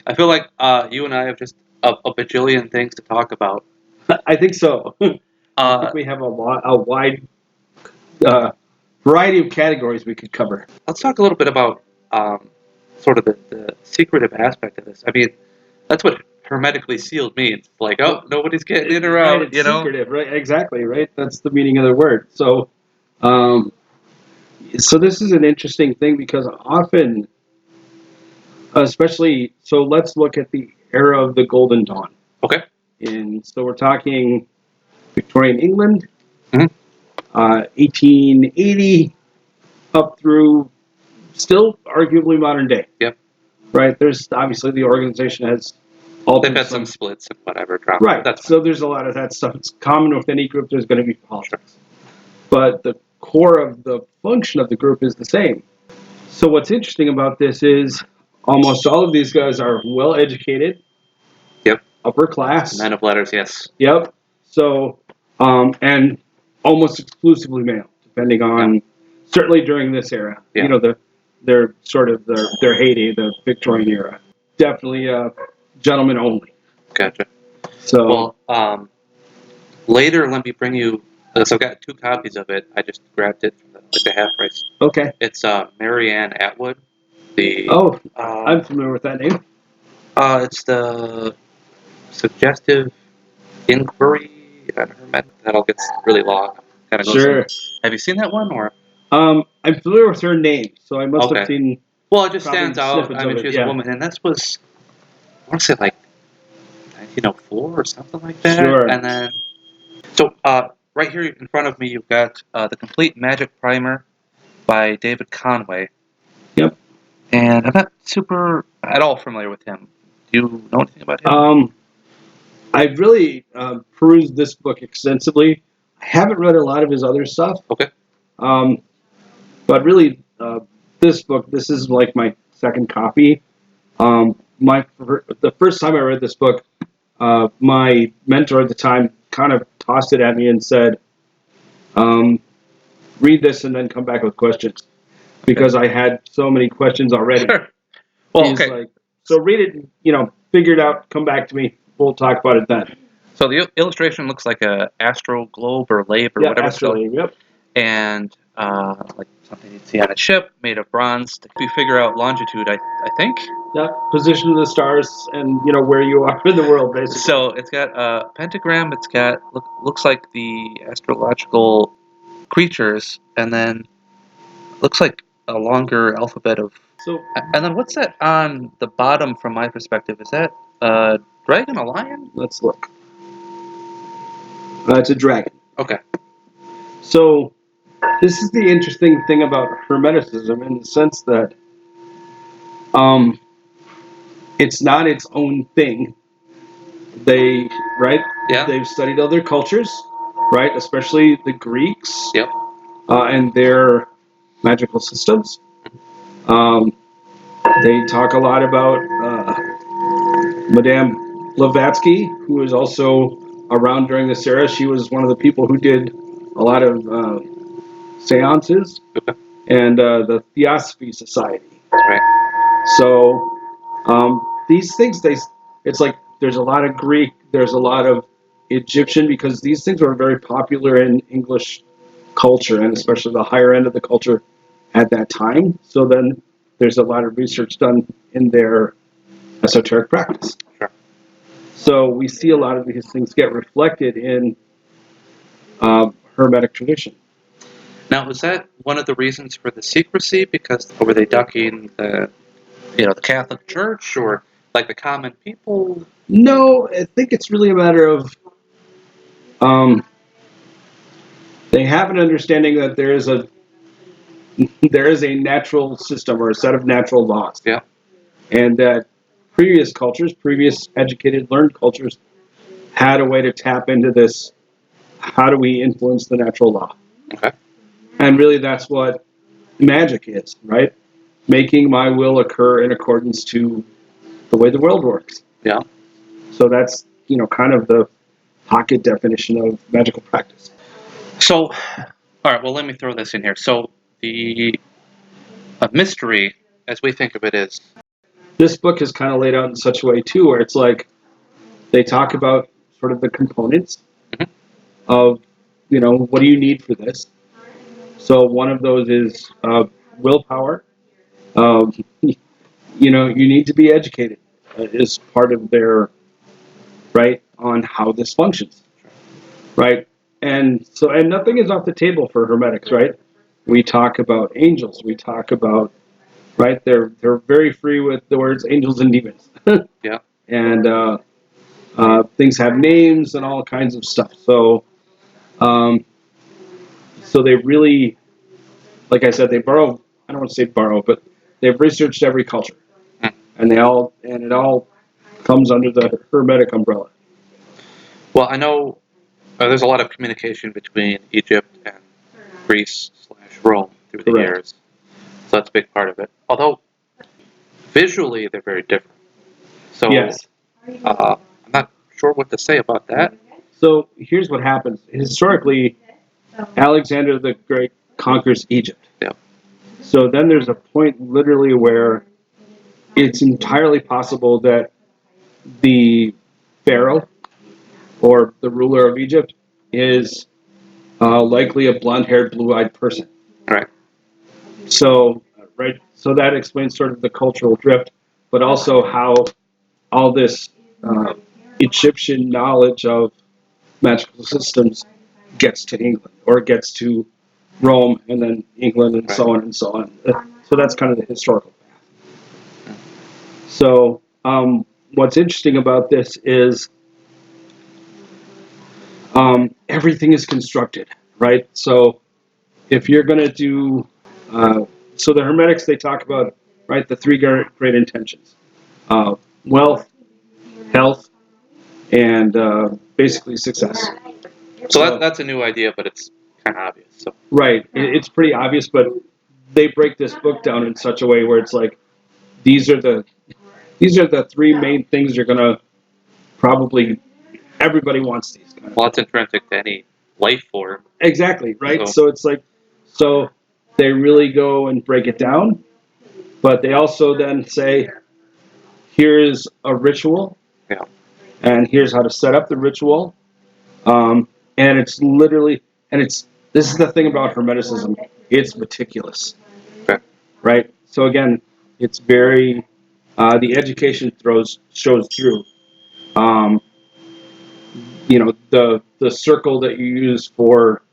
I feel like you and I have just a bajillion things to talk about. I think so. I think we have a wide variety of categories we could cover. Let's talk a little bit about sort of the secretive aspect of this. I mean, that's what hermetically sealed means. Like, oh, nobody's getting in or out, Right, it's secretive, right? Exactly, right? That's the meaning of the word. Um, so this is an interesting thing because often, especially, so let's look at the era of the Golden Dawn. Okay. So we're talking Victorian England, Mhm. 1880 up through still arguably modern day. Yep. Right. There's obviously the organization has altered. They've had some splits and whatever. Drama. Right. That's so there's a lot of that stuff. It's common with any group. There's going to be politics, but the core of the function of the group is the same. So what's interesting about this is almost all of these guys are well educated. Yep. Upper class. Men of letters. Yes. Yep. So and almost exclusively male, depending on certainly during this era. Yeah. You know, their sort of their heyday, the Victorian era. Definitely gentlemen only. Gotcha. So well, later let me bring you. So I've got 2 copies of it. I just grabbed it from the half price. Okay. It's Mary Ann Atwood. I'm familiar with that name. It's the Suggestive Inquiry on Hermetic. That all gets really long. Kind of goes. Sure. Have you seen that one or? I'm familiar with her name, so I must have seen. Well, it just stands out. I mean, she's a woman, and this was, I want to say, like 1904 or something like that. Sure. And then, so right here in front of me, you've got the Complete Magic Primer by David Conway. Yep. And I'm not super at all familiar with him. Do you know anything about him? I've really perused this book extensively. I haven't read a lot of his other stuff. Okay. But really, this book, this is like my second copy. The first time I read this book, my mentor at the time kind of tossed it at me and said, read this and then come back with questions. Because I had so many questions already. Sure. Well, He's like, so read it, figure it out, come back to me. We'll talk about it then. So the illustration looks like a astro globe or labe or whatever it's called. Yep. And like something you'd see on a ship made of bronze. We figure out longitude, I think. Yeah, position of the stars and where you are in the world, basically. So it's got a pentagram. It's got looks like the astrological creatures, and then looks like a longer alphabet of. So. And then what's that on the bottom? From my perspective, is that a dragon, a lion? Let's look. It's a dragon. Okay. So this is the interesting thing about Hermeticism in the sense that it's not its own thing. Yeah. They've studied other cultures, right? Especially the Greeks. Yep. And their magical systems. They talk a lot about Madame Blavatsky, who was also around during this era. She was one of the people who did a lot of seances and the Theosophy Society. Right. So these things, it's like there's a lot of Greek, there's a lot of Egyptian, because these things were very popular in English culture, and especially the higher end of the culture at that time. So then there's a lot of research done in their esoteric practice. Sure. So we see a lot of these things get reflected in Hermetic tradition. Now, was that one of the reasons for the secrecy? Because were they ducking the Catholic Church or like the common people? No, I think it's really a matter of they have an understanding that there is a natural system or a set of natural laws. Yeah. And that previous educated, learned cultures had a way to tap into this. How do we influence the natural law? Okay. And really that's what magic is, right? Making my will occur in accordance to the way the world works. Yeah. So that's, kind of the pocket definition of magical practice. So, all right, well, let me throw this in here. So the mystery, as we think of it, is this book is kind of laid out in such a way too, where it's like they talk about sort of the components of, what do you need for this? So one of those is willpower. Um, you need to be educated is part of their right on how this functions, right? And nothing is off the table for Hermetics, right? We talk about angels. We talk about right. They're very free with the words angels and demons. Yeah. And things have names and all kinds of stuff. Um, so they really, like I said, they borrow. I don't want to say borrow, but they've researched every culture, and it all comes under the Hermetic umbrella. Well, I know there's a lot of communication between Egypt and Greece/Rome through the Correct. years, so that's a big part of it. Although visually they're very different, so Yes. I'm not sure what to say about that. So here's what happens. Historically, Alexander the Great conquers Egypt. Yeah. So then there's a point literally where it's entirely possible that the pharaoh or the ruler of Egypt is likely a blonde-haired, blue-eyed person. Right. So, right. So that explains sort of the cultural drift, but also how all this Egyptian knowledge of magical systems gets to England or gets to Rome and then England and so on and so on. So that's kind of the historical path. So what's interesting about this is everything is constructed, right? So if you're going to do, so the Hermetics, they talk about, right, the three great intentions. Wealth, health, and basically success. So that's a new idea, but it's kind of obvious. So right, it's pretty obvious, but they break this book down in such a way where it's like these are the three main things you're gonna probably everybody wants these. well, it's intrinsic to any life form. Exactly, right? So So it's like they really go and break it down, but they also then say here's a ritual, yeah, and here's how to set up the ritual. And it's literally, and this is the thing about Hermeticism, it's meticulous, okay, right? So again, it's very, the education shows through. Um, the circle that you use for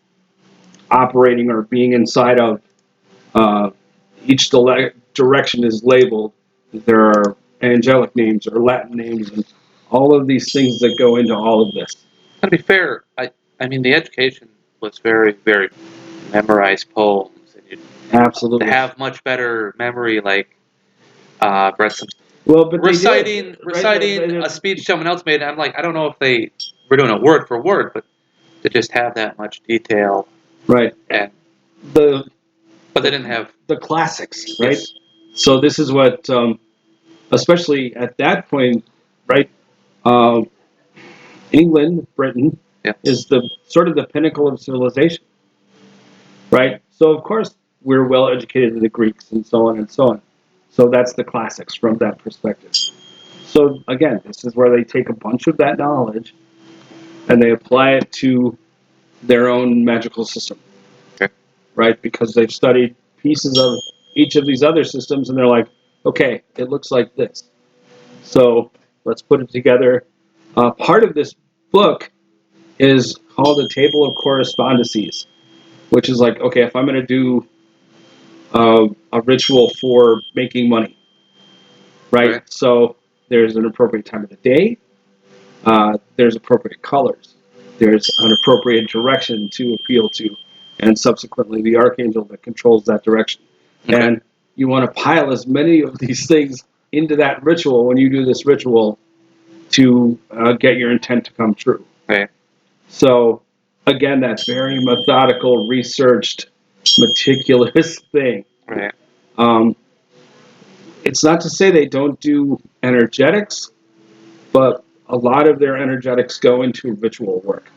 operating or being inside of, each direction is labeled. There are angelic names or Latin names and all of these things that go into all of this. to be fair, I mean the education was very very memorized poems, and you Absolutely. have much better memory, like read some Well, but reciting right? a speech someone else made. I'm like, I don't know if they were doing it word for word, but to just have that much detail, Right. and But they didn't have the classics, right? yes. So this is what, especially at that point, right? Um, England, Britain, Yeah. is the sort of the pinnacle of civilization, right? So of course we're well educated in the Greeks and so on and so on. So that's the classics from that perspective. So again, this is where they take a bunch of that knowledge and they apply it to their own magical system, Okay. right? Because they've studied pieces of each of these other systems and they're like, okay, it looks like this. So let's put it together. Part of this book is called a table of correspondences, which is like, okay, if I'm going to do a ritual for making money, right? Right. So there's an appropriate time of the day, there's appropriate colors, there's an appropriate direction to appeal to, and subsequently the archangel that controls that direction. Okay. And you want to pile as many of these things into that ritual when you do this ritual to get your intent to come true. Right. So again, that very methodical, researched, meticulous thing. Right. It's not to say they don't do energetics, but a lot of their energetics go into ritual work.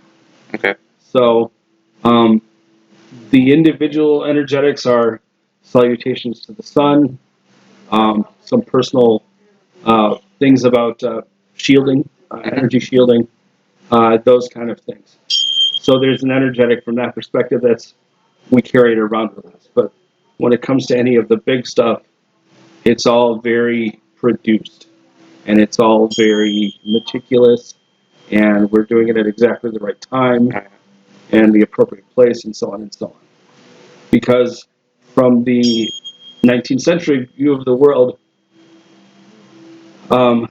Okay. So the individual energetics are salutations to the sun, some personal things about shielding, energy shielding, those kind of things. So there's an energetic from that perspective that's we carry it around with us. But when it comes to any of the big stuff, it's all very produced and it's all very meticulous, and we're doing it at exactly the right time and the appropriate place, and so on and so on. Because from the 19th century view of the world, um,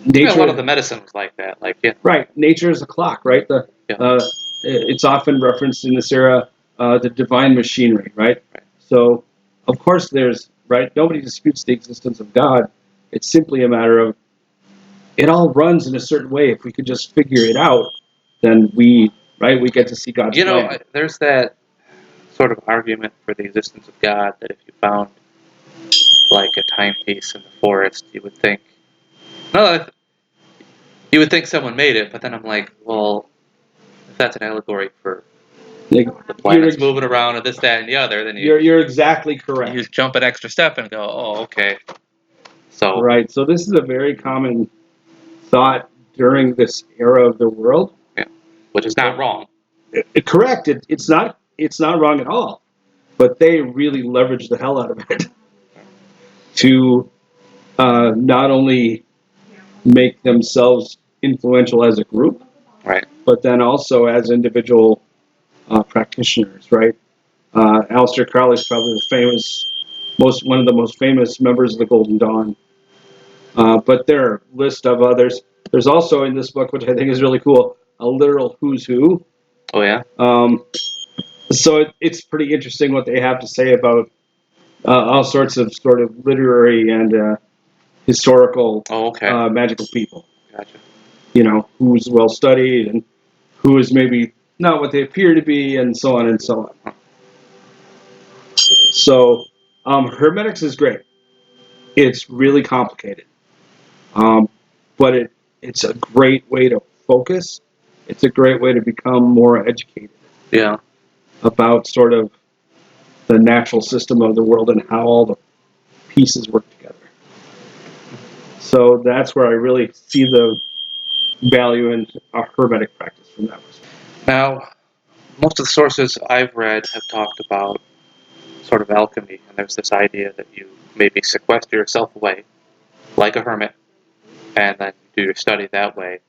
Yeah, a lot of nature, the medicine was like that. Like, yeah, right? Nature is a clock, right? yeah, It's often referenced in this era, the divine machinery, right? right. So, of course, there's right. Nobody disputes the existence of God. It's simply a matter of it all runs in a certain way. If we could just figure it out, then we get to see God's You know, plan. there's that sort of argument for the existence of God that if you found like a timepiece in the forest, you would think, no, you would think someone made it. But then I'm like, well, if that's an allegory for Like, the planets moving around and this, that, and the other, then you're exactly correct. you just jump an extra step and go, oh, okay. So Right. So this is a very common thought during this era of the world. yeah, which is not wrong. Correct. It's not wrong at all. But they really leverage the hell out of it to not only make themselves influential as a group, Right. but then also as individual practitioners. Right. Aleister Crowley is probably one of the most famous members of the Golden Dawn. But there are a list of others. There's also in this book, which I think is really cool, a literal who's who. Oh yeah. So it's pretty interesting what they have to say about all sorts of sort of literary and historical Oh okay. magical people. Gotcha. You know, who's well studied and who is maybe not what they appear to be, and so on and so on. So, Hermetics is great. It's really complicated, but it's a great way to focus. It's a great way to become more educated Yeah. about sort of the natural system of the world and how all the pieces work together. So that's where I really see the value in a hermetic practice from that perspective. Now, most of the sources I've read have talked about sort of alchemy, and there's this idea that you maybe sequester yourself away, like a hermit, and then do your study that way.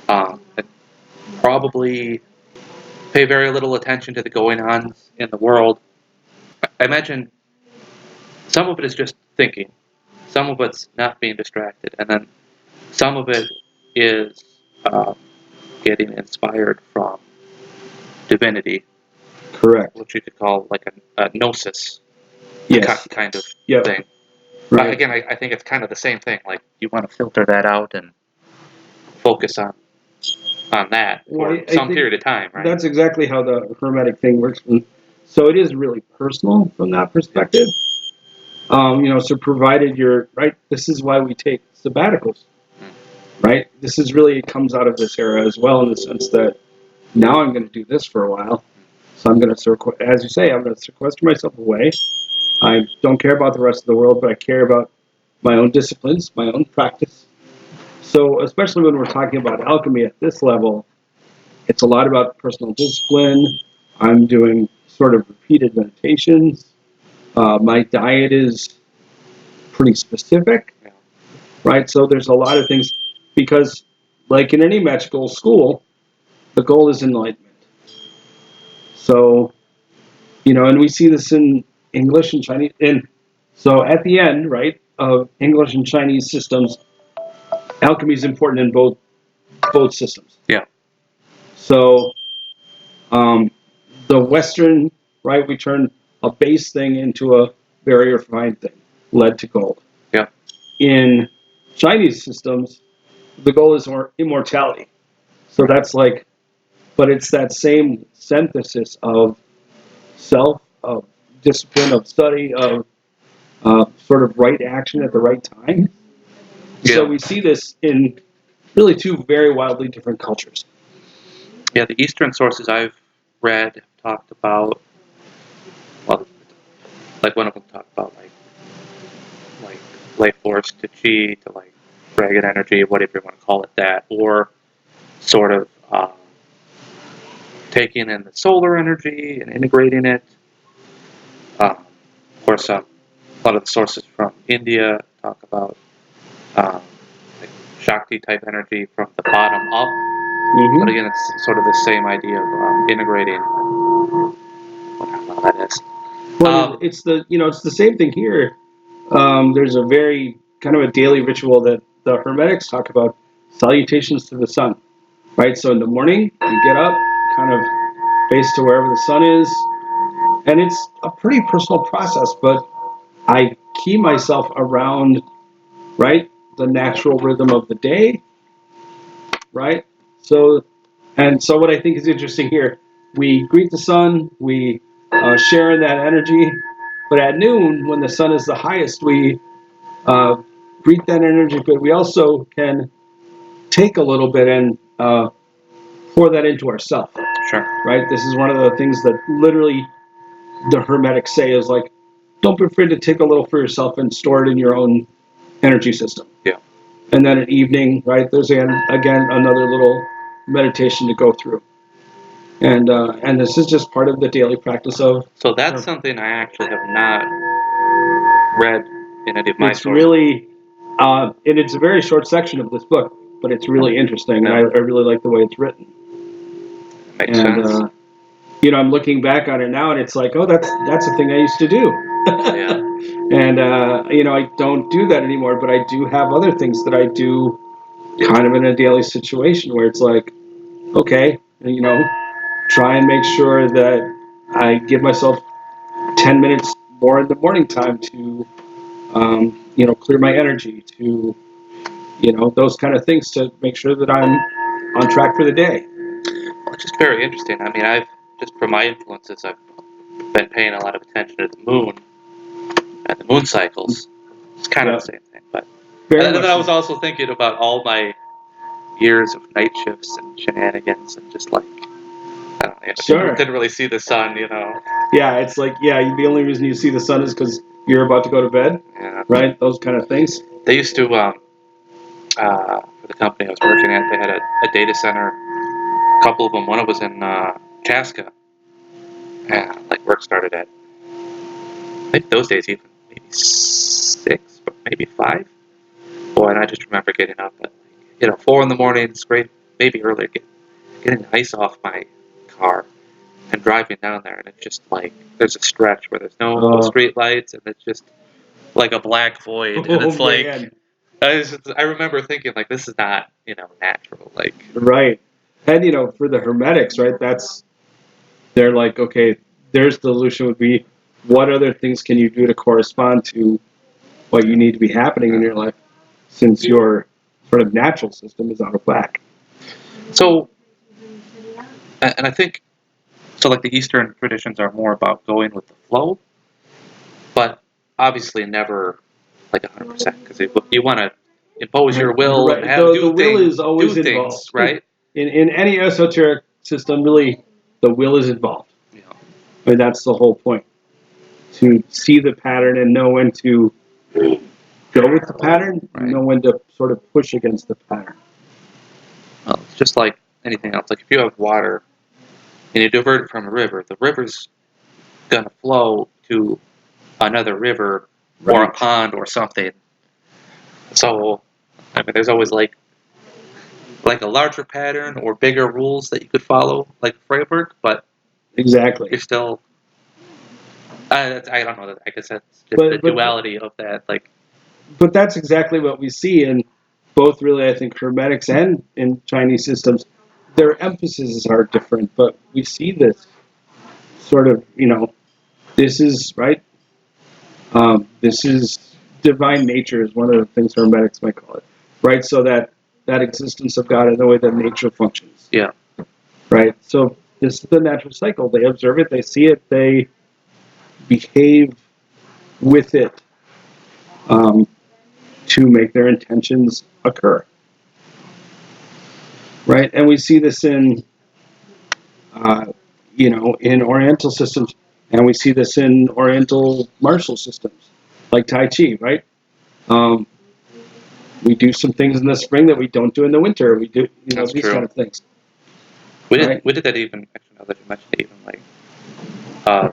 And probably pay very little attention to the going-ons in the world. I imagine some of it is just thinking, some of it's not being distracted, and then some of it is um, getting inspired from divinity, Correct. which you could call like a gnosis Yes. kind of Yep. thing. But Right. again, I think it's kind of the same thing. Like you want to filter that out and focus on that Well, for I some think period of time, right? that's exactly how the hermetic thing works. So it is really personal from that perspective. So provided you're right, this is why we take sabbaticals, right? This is really, it comes out of this era as well in the sense that now I'm going to do this for a while. So I'm going to, as you say, I'm going to sequester myself away. I don't care about the rest of the world, but I care about my own disciplines, my own practice. So especially when we're talking about alchemy at this level, it's a lot about personal discipline. I'm doing sort of repeated meditations. My diet is pretty specific, Yeah. right? So there's a lot of things because, like in any magical school, the goal is enlightenment. So, and we see this in English and Chinese. And so at the end, right, of English and Chinese systems, alchemy is important in both systems. Yeah. So the Western, right, we turn a base thing into a very refined thing, lead to gold. Yeah. In Chinese systems, the goal is immortality. So that's like, but it's that same synthesis of self, of discipline, of study, of sort of right action at the right time. So Yeah. we see this in really two very wildly different cultures. Yeah. The Eastern sources I've read have talked about, well, like one of them talked about like life force to chi to like dragon energy, whatever you want to call it, that, or sort of taking in the solar energy and integrating it. Of course, a lot of the sources from India talk about like Shakti type energy from the bottom up. But again, it's sort of the same idea of integrating. Whatever that is. Well, it's the same thing here. There's a very kind of a daily ritual that the Hermetics talk about, salutations to the sun, right? So in the morning, you get up, kind of face to wherever the sun is, and it's a pretty personal process, but I key myself around, right, the natural rhythm of the day, right? So what I think is interesting here, we greet the sun, we share in that energy, but at noon, when the sun is the highest, we greet that energy, but we also can take a little bit and pour that into ourselves. Sure. Right? This is one of the things that literally the Hermetics say is like, don't be afraid to take a little for yourself and store it in your own energy system. Yeah. And then at evening, right, there's again another little meditation to go through. And this is just part of the daily practice of. So that's something I actually have not read in any of my It's sources. really, and it's a very short section of this book, but it's really interesting, and I really like the way it's written. Makes sense. I'm looking back on it now, and it's like, oh, that's a thing I used to do. Yeah. And I don't do that anymore, but I do have other things that I do, kind of in a daily situation where it's like, okay, try and make sure that I give myself 10 minutes more in the morning time to, clear my energy, to, those kind of things to make sure that I'm on track for the day. Well, it's just very interesting. I mean, I've just from my influences, I've been paying a lot of attention to the moon and the moon cycles. It's kind of the same thing, but. And then I was also thinking about all my years of night shifts and shenanigans and just like, I don't know, Sure. didn't really see the sun, Yeah, it's like, the only reason you see the sun is because you're about to go to bed, right? Those kind of things. They used to, for the company I was working at, they had a data center, a couple of them. One of them was in Chaska, and like work started at, I think those days even maybe 6, but maybe 5. Boy, and I just remember getting up at 4 in the morning. It's great, maybe earlier, getting the ice off my car and driving down there, and it's just like there's a stretch where there's no street lights, and it's just like a black void, and it's like man. I remember thinking like this is not natural, like right. And for the Hermetics, right, they're like, okay, their solution would be, what other things can you do to correspond to what you need to be happening in your life, since your sort of natural system is out of whack. So, and I think so. Like the Eastern traditions are more about going with the flow, but obviously never like 100%, because you want to impose your will and the will is always involved, right? In any esoteric system, really, the will is involved. Yeah. I mean, that's the whole point. To see the pattern and know when to go with the pattern, and know when to sort of push against the pattern. Well, it's just like anything else. Like if you have water and you divert it from a river, the river's going to flow to another river or a pond or something. So, I mean, there's always like a larger pattern or bigger rules that you could follow, like framework, but exactly, you're still. I don't know. I guess that's just the duality of that. Like, but that's exactly what we see in both, really, I think, Hermetics and in Chinese systems. Their emphases are different, but we see this sort of, this is right. This is divine nature is one of the things Hermetics might call it, right? So that existence of God in the way that nature functions. Yeah. Right. So this is the natural cycle. They observe it. They see it. They behave with it to make their intentions occur. Right. And we see this in in Oriental systems, and we see this in Oriental martial systems, like Tai Chi, right? Um, we do some things in the spring that we don't do in the winter. We do, That's these true. kind of things. We did Right. we did that even actually now that you mentioned it, even like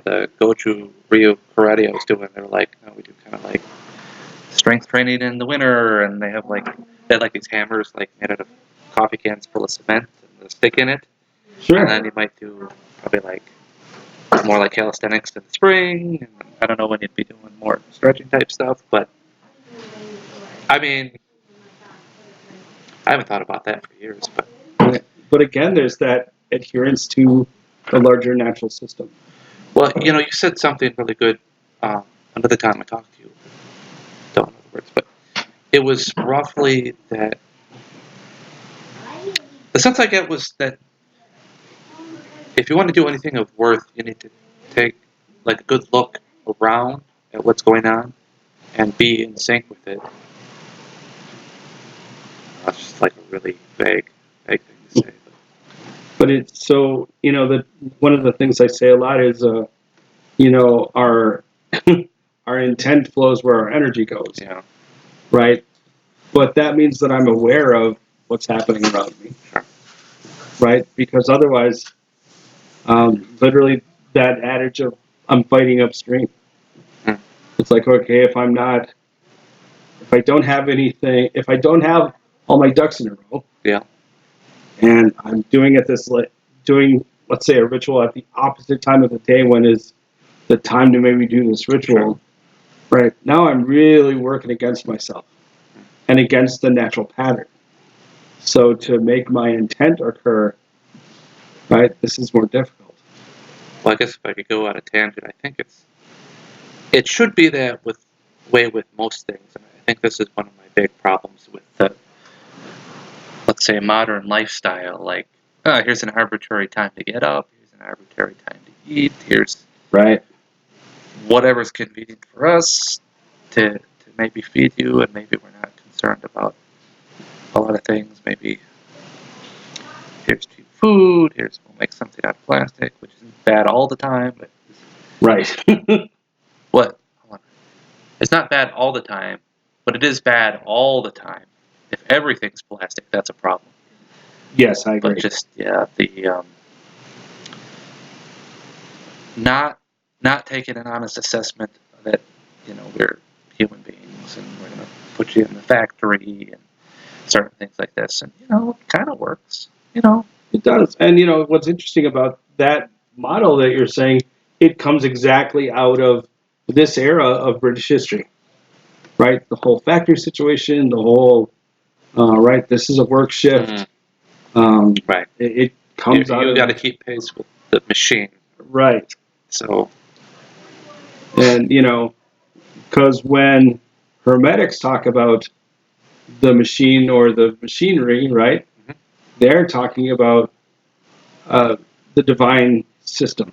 the Goju Ryu karate I was doing. They were like, we do kind of like strength training in the winter, and they had like these hammers like made out of coffee cans full of cement and a stick in it, and then Sure. you might do probably like more like calisthenics in the spring. And I don't know when you'd be doing more stretching type stuff, but I mean, I haven't thought about that for years. But But again, there's that adherence to the larger natural system. well, you said something really good another time I talked to you. Don't know the words, but it was roughly that the sense I get was that if you want to do anything of worth, you need to take like a good look around at what's going on and be in sync with it. That's just like a really vague thing to say. But it's so, that one of the things I say a lot is, our our intent flows where our energy goes, Yeah, right? But that means that I'm aware of what's happening around me, sure. right? Because otherwise, literally, that adage of I'm fighting upstream. Hmm. It's like, okay, if I don't have anything, if I don't have all my ducks in a row, Yeah, and I'm doing it doing, let's say, a ritual at the opposite time of the day when is the time to maybe do this ritual, right? Now I'm really working against myself and against the natural pattern. So to make my intent occur, right, this is more difficult. well, I guess if I could go on a tangent, I think it should be that with most things, and I think this is one of my big problems with the, let's say, modern lifestyle. Like, here's an arbitrary time to get up, here's an arbitrary time to eat, here's Right. whatever's convenient for us to maybe feed you, and maybe we're not concerned about a lot of things. Maybe here's cheap food, we'll make something out of plastic, which isn't bad all the time, but Right. what? Hold on. It's not bad all the time, but it is bad all the time. If everything's plastic, that's a problem. Yes, I But agree. just the not taking an honest assessment that we're human beings and we're gonna put you in the factory and certain things like this, and it kind of works. It does. And what's interesting about that model that you're saying, it comes exactly out of this era of British history, right? The whole factory situation, the whole right. This is a work shift. Right. It You comes out you got to of keep pace with the machine. right. So And because when Hermetics talk about the machine or the machinery, right? mhm, They're talking about uh, the divine system,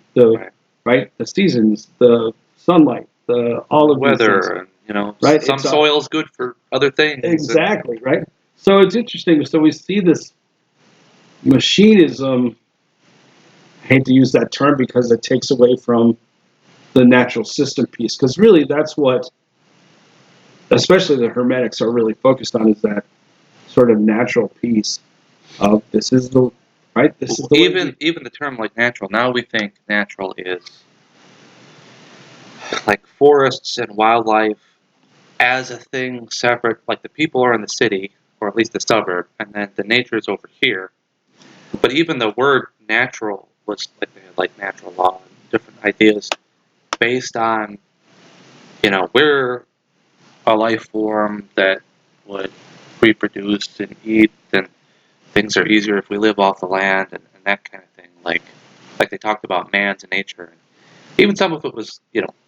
right, the seasons, the sunlight, all the of these things, weather, and right? some soil's good for other things, and Exactly right. So it's interesting. So we see this machinism. I hate to use that term because it takes away from the natural system piece. Because really, that's what, especially the Hermetics are really focused on, is that sort of natural piece of this is the right. This is the way we. even the term like natural. Now we think natural is like forests and wildlife as a thing separate. Like the people are in the city, or at least the suburb, and then the nature is over here. But even the word natural was like they had like natural law and different ideas based on we're a life form that would reproduce and eat, and things are easier if we live off the land, and that kind of thing. Like they talked about man's nature, and even some of it was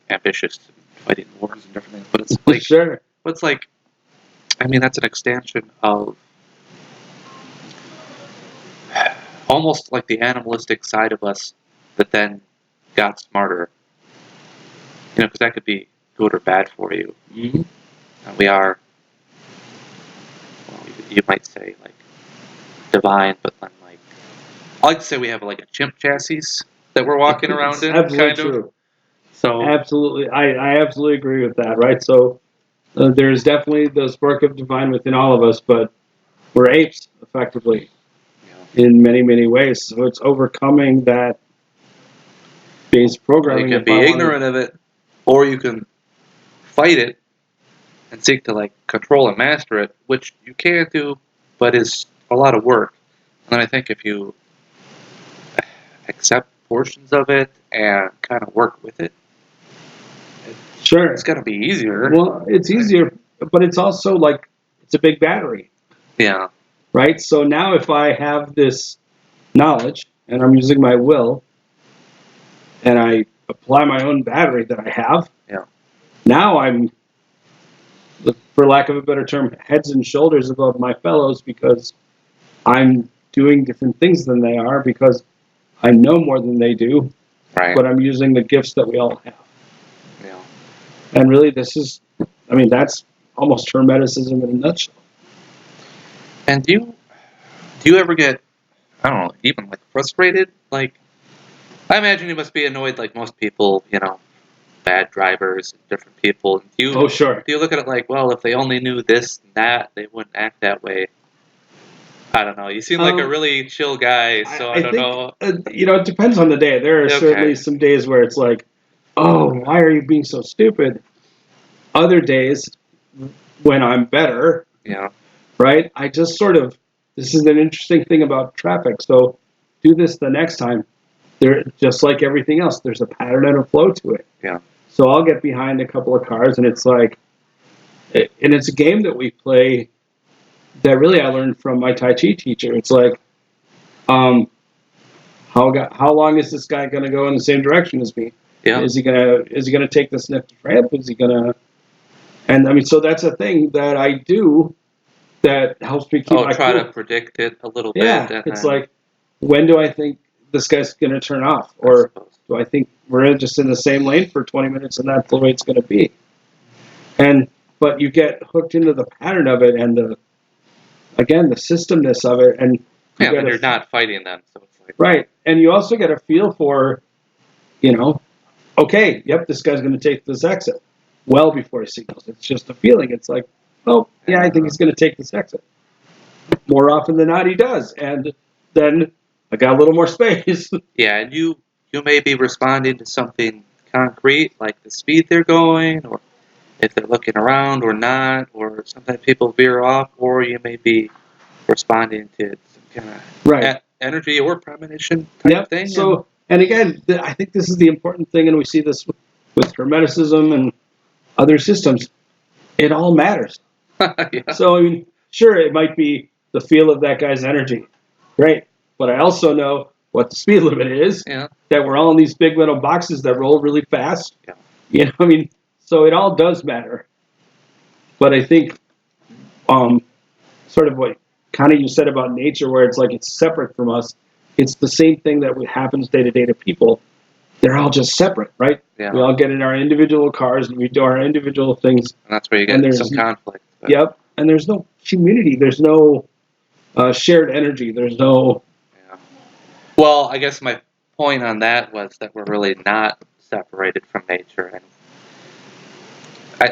ambitious and fighting wars and different things. But it's like, Sure. I mean, that's an extension of almost like the animalistic side of us that then got smarter. Because that could be good or bad for you. Mm-hmm. And we are, well, you might say like divine, but then like I like to say we have like a chimp chassis that we're walking around It's in, absolutely kind of. true. So Absolutely, I absolutely agree with that. Right. So There's definitely the spark of divine within all of us, but we're apes, effectively, in many, many ways. So it's overcoming that base programming. You can be ignorant of it, or you can fight it and seek to like control and master it, which you can do, but is a lot of work. And I think if you accept portions of it and kind of work with it, Sure. it's gonna be easier. Well, it's easier, but it's also like it's a big battery. Yeah. Right? So now if I have this knowledge and I'm using my will and I apply my own battery that I have, Yeah. now I'm, for lack of a better term, heads and shoulders above my fellows because I'm doing different things than they are because I know more than they do, Right. but I'm using the gifts that we all have. Yeah. And really, this is, I mean, that's almost Hermeticism in a nutshell. And do you ever get, I don't know, even like frustrated? Like, I imagine you must be annoyed like most people, you know, bad drivers, different people. Oh, sure. Do you look at it like, well, if they only knew this and that, they wouldn't act that way? I don't know. You seem like a really chill guy, so I don't think, know. it depends on the day. There are certainly some days where it's like, oh, why are you being so stupid? Other days, when I'm better, Yeah. right, I just sort of, this is an interesting thing about traffic. So do this the next time. There, just like everything else, there's a pattern and a flow to it. Yeah. So I'll get behind a couple of cars, and it's like, and it's a game that we play that really I learned from my Tai Chi teacher. It's like, how long is this guy going to go in the same direction as me? Yeah. Is he gonna take this next ramp? Is he gonna? And I mean, so that's a thing that I do that helps me keep my try cool. to predict it a little Yeah, bit. it's like, when do I think this guy's going to turn off? Or do I think we're just in the same lane for 20 minutes and that's the way it's going to be? But you get hooked into the pattern of it and the systemness of it. And you're not fighting them. So it's like, right. And you also get a feel for, okay, yep, this guy's going to take this exit well before he signals. It's just a feeling. It's like, oh, yeah, I think he's going to take this exit. More often than not, he does. And then I got a little more space. Yeah, and you may be responding to something concrete, like the speed they're going, or if they're looking around or not, or sometimes people veer off, or you may be responding to some kind of energy or premonition type thing. So, and again, I think this is the important thing, and we see this with Hermeticism and other systems. It all matters. Yeah. So, I mean, sure, it might be the feel of that guy's energy. Great. But I also know what the speed limit is, that we're all in these big metal boxes that roll really fast. Yeah. I mean, so it all does matter. But I think sort of what kind of you said about nature, where it's like it's separate from us, it's the same thing that happens day to day to people. They're all just separate, right? Yeah. We all get in our individual cars and we do our individual things. And that's where you get some conflict. But. Yep. And there's no community. There's no shared energy. There's no... Yeah. Well, I guess my point on that was that we're really not separated from nature. And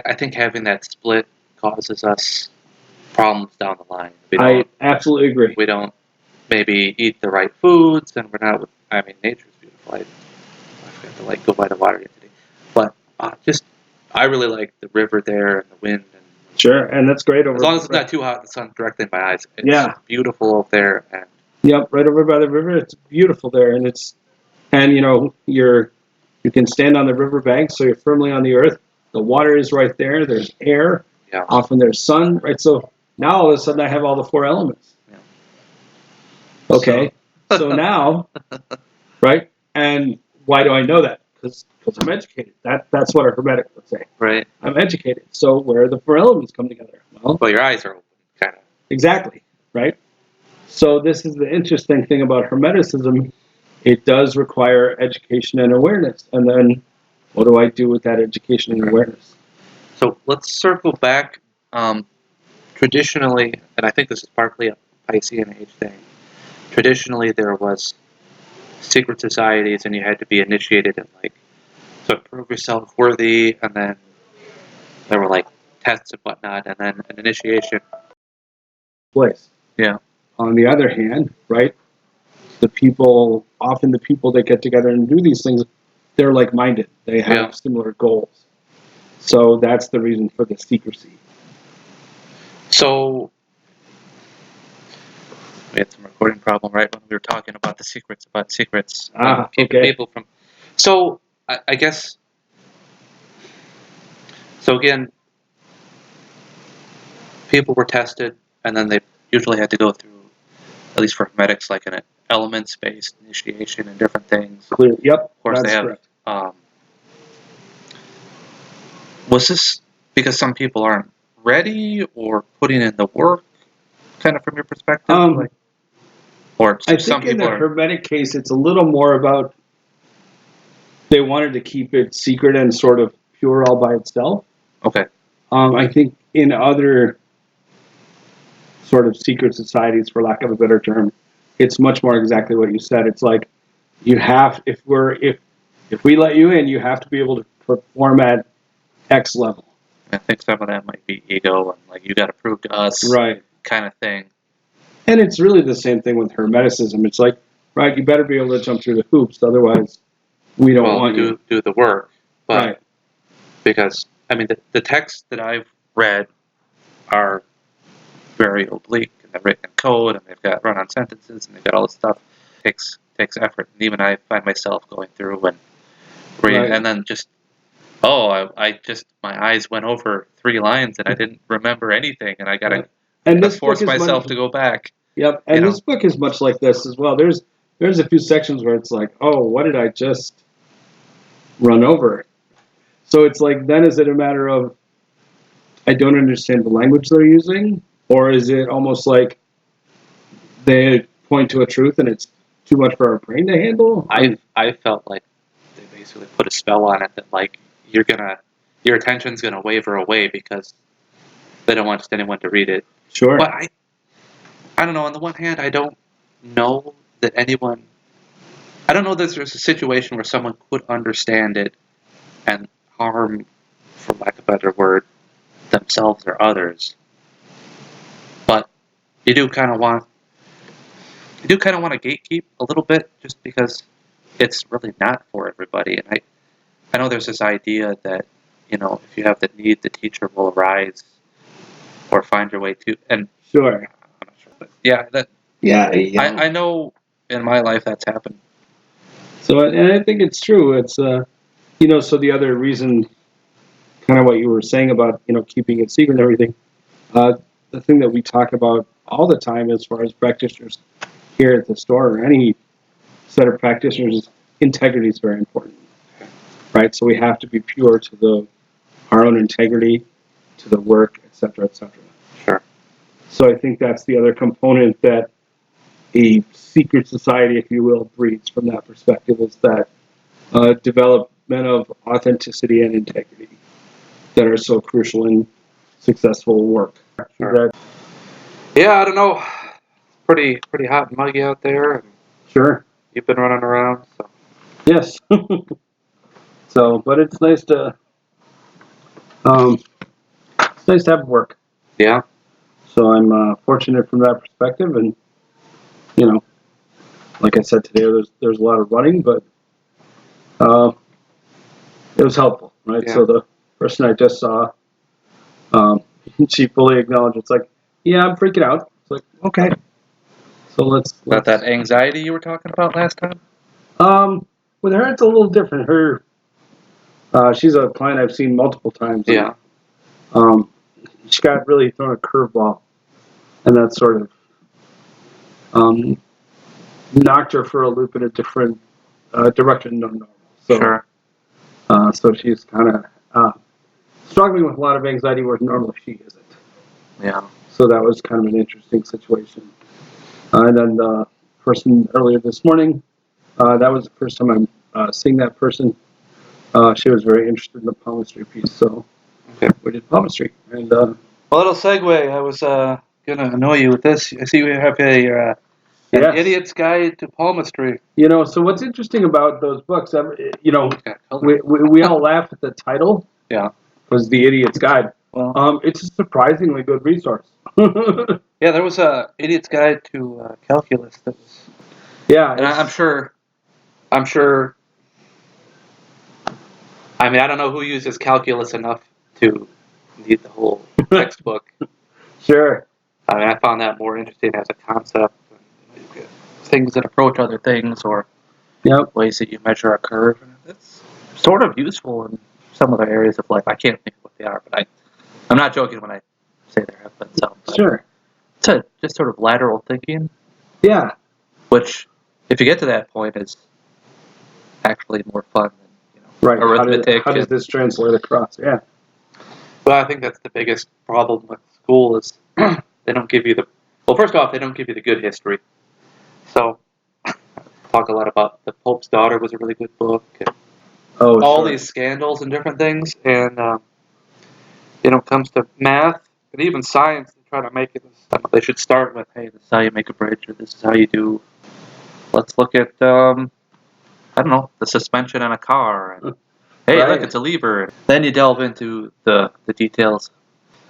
I think having that split causes us problems down the line. I absolutely agree. We don't maybe eat the right foods, and we're not. I mean, nature's beautiful. I forgot to go by the water yesterday, but I really like the river there and the wind. And sure, and that's great over. As long as it's not too hot, the sun's directly in my eyes. It's beautiful over there. And yep, right over by the river. It's beautiful there, and you can stand on the riverbank, so you're firmly on the earth. The water is right there. There's air. Yeah. Often there's sun. Right, so now all of a sudden I have all the four elements. Yeah. Okay, so now, right, and why do I know that? Because I'm educated. That's what a Hermetic would say. Right. I'm educated. So where do the four elements come together? Well, your eyes are open, kind of. Exactly. Right. So this is the interesting thing about Hermeticism. It does require education and awareness. And then what do I do with that education and awareness? So let's circle back. Traditionally, and I think this is partly a Piscean age thing, traditionally there was secret societies and you had to be initiated in to prove yourself worthy, and then there were tests and whatnot, and then an initiation. Place. Yeah. On the other hand, right, often the people that get together and do these things, they're like-minded. They have similar goals. So that's the reason for the secrecy. So we had some recording problem right when we were talking about secrets. Keeping people from. So I guess. So again, people were tested, and then they usually had to go through, at least for hermetics, like an elements-based initiation and different things. Clear. Yep. Of course, they have. Correct. Was this because some people aren't ready or putting in the work, kind of from your perspective? Or I think in the hermetic case, it's a little more about they wanted to keep it secret and sort of pure all by itself. Okay. I think in other sort of secret societies, for lack of a better term, it's much more exactly what you said. It's like you have, if we let you in, you have to be able to perform at X level. I think some of that might be ego and like you got to prove to us, right, kind of thing. And it's really the same thing with Hermeticism. It's like, right, you better be able to jump through the hoops, otherwise we don't want you to do the work. But right. Because I mean, the texts that I've read are very oblique, and they're written in code, and they've got run-on sentences, and they've got all this stuff. It takes effort, and even I find myself going through and reading, right. And then just I just my eyes went over 3 lines, and I didn't remember anything, and I gotta force myself to go back. Yep, and this book is much like this as well. There's a few sections where it's like, oh, what did I just run over? So it's like, then is it a matter of I don't understand the language they're using, or is it almost like they point to a truth and it's too much for our brain to handle? I felt like they basically put a spell on it that like your attention's gonna waver away because they don't want anyone to read it. Sure. But I don't know. On the one hand, I don't know that anyone. I don't know that there's a situation where someone could understand it and harm, for lack of a better word, themselves or others. But you do kind of want to gatekeep a little bit, just because it's really not for everybody. And I know there's this idea that if you have the need, the teacher will arise or find your way to. And sure, I'm not sure, but yeah, that. Yeah. I know in my life that's happened. So, and I think it's true. It's so the other reason, kind of what you were saying about keeping it secret and everything. The thing that we talk about all the time as far as practitioners here at the store or any set of practitioners is integrity is very important, right? So we have to be pure to our own integrity, to the work, etc., etc. Sure. So I think that's the other component that a secret society, if you will, breeds from that perspective, is that development of authenticity and integrity that are so crucial in successful work. Sure. Yeah, I don't know. Pretty hot and muggy out there. Sure. You've been running around, so. Yes. So, but it's nice to have work. Yeah. So I'm fortunate from that perspective, and like I said today, there's a lot of running, but it was helpful, right? Yeah. So the person I just saw, she fully acknowledged. It's like, yeah, I'm freaking out. It's like, okay. So let's that anxiety you were talking about last time? With her, it's a little different. Her, she's a client I've seen multiple times. Yeah. She got really thrown a curveball, and that sort of knocked her for a loop in a different direction than normal. So, sure. So she's kind of struggling with a lot of anxiety where normally she isn't. Yeah. So that was kind of an interesting situation. And then the person earlier this morning, that was the first time I'm seeing that person. She was very interested in the palmistry piece, so we did palmistry. And a little segue. I was gonna annoy you with this. I see we have an Idiot's Guide to Palmistry. So what's interesting about those books, we all laugh at the title. Yeah. Was the Idiot's Guide. Well, it's a surprisingly good resource. yeah, there was a Idiot's Guide to Calculus that was, Yeah, and I'm sure. I mean, I don't know who uses calculus enough to need the whole textbook. sure. I mean, I found that more interesting as a concept, things that approach other things, or Yep. ways that you measure a curve. And it's sort of useful in some other areas of life. I can't think of what they are, but I'm not joking when I say there have been some. But Sure. it's just sort of lateral thinking, Yeah. which, if you get to that point, is actually more fun than Right. arithmetic. How does this translate across? Yeah. Well, I think that's the biggest problem with school is they don't give you the. Well, first off, they don't give you the good history. So, talk a lot about The Pope's Daughter was a really good book. And Oh, all sure. these scandals and different things, and it comes to math and even science. They try to make it. They should start with, hey, this is how you make a bridge, or this is how you do. Let's look at I don't know, the suspension in a car. And, hey, look, Right. it's a lever. Then you delve into the details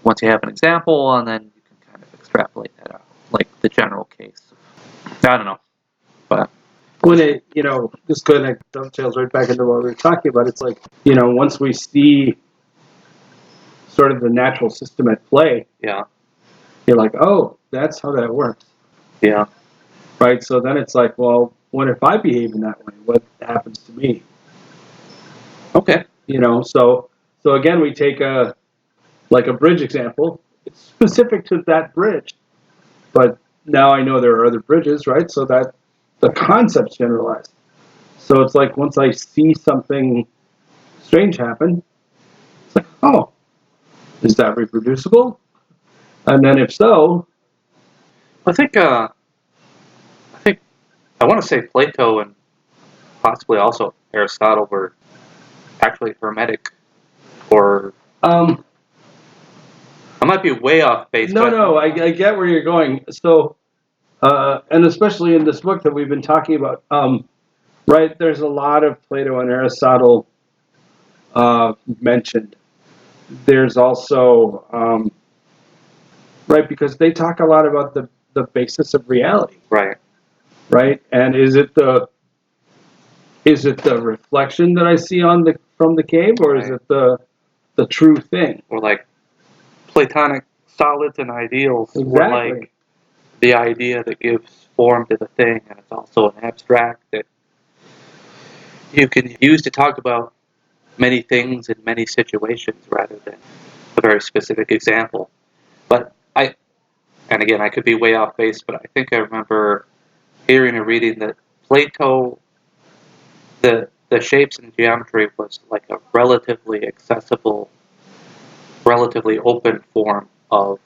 once you have an example, and then you can kind of extrapolate that out, like the general case. I don't know, but When this kind of dovetails right back into what we were talking about. It's like, once we see sort of the natural system at play, yeah, you're like, oh, that's how that works. yeah, Right? So then it's like, well, what if I behave in that way? What happens to me? okay, So again, we take a bridge example. It's specific to that bridge, but now I know there are other bridges, right? So that the concept's generalized. So it's like once I see something strange happen, it's like, oh, is that reproducible? And then if so, I think I want to say Plato and possibly also Aristotle were actually Hermetic, or um, I might be way off base, but no, I get where you're going. So, and especially in this book that we've been talking about, right? There's a lot of Plato and Aristotle mentioned. There's also right, because they talk a lot about the basis of reality, right, right? And is it the reflection that I see from the cave, or is right, it the true thing? or like Platonic solids and ideals were Exactly. like the idea that gives form to the thing, and it's also an abstract that you can use to talk about many things in many situations rather than a very specific example. But and again, I could be way off base, but I think I remember hearing or reading that Plato, the shapes and geometry was like a relatively accessible, relatively open form of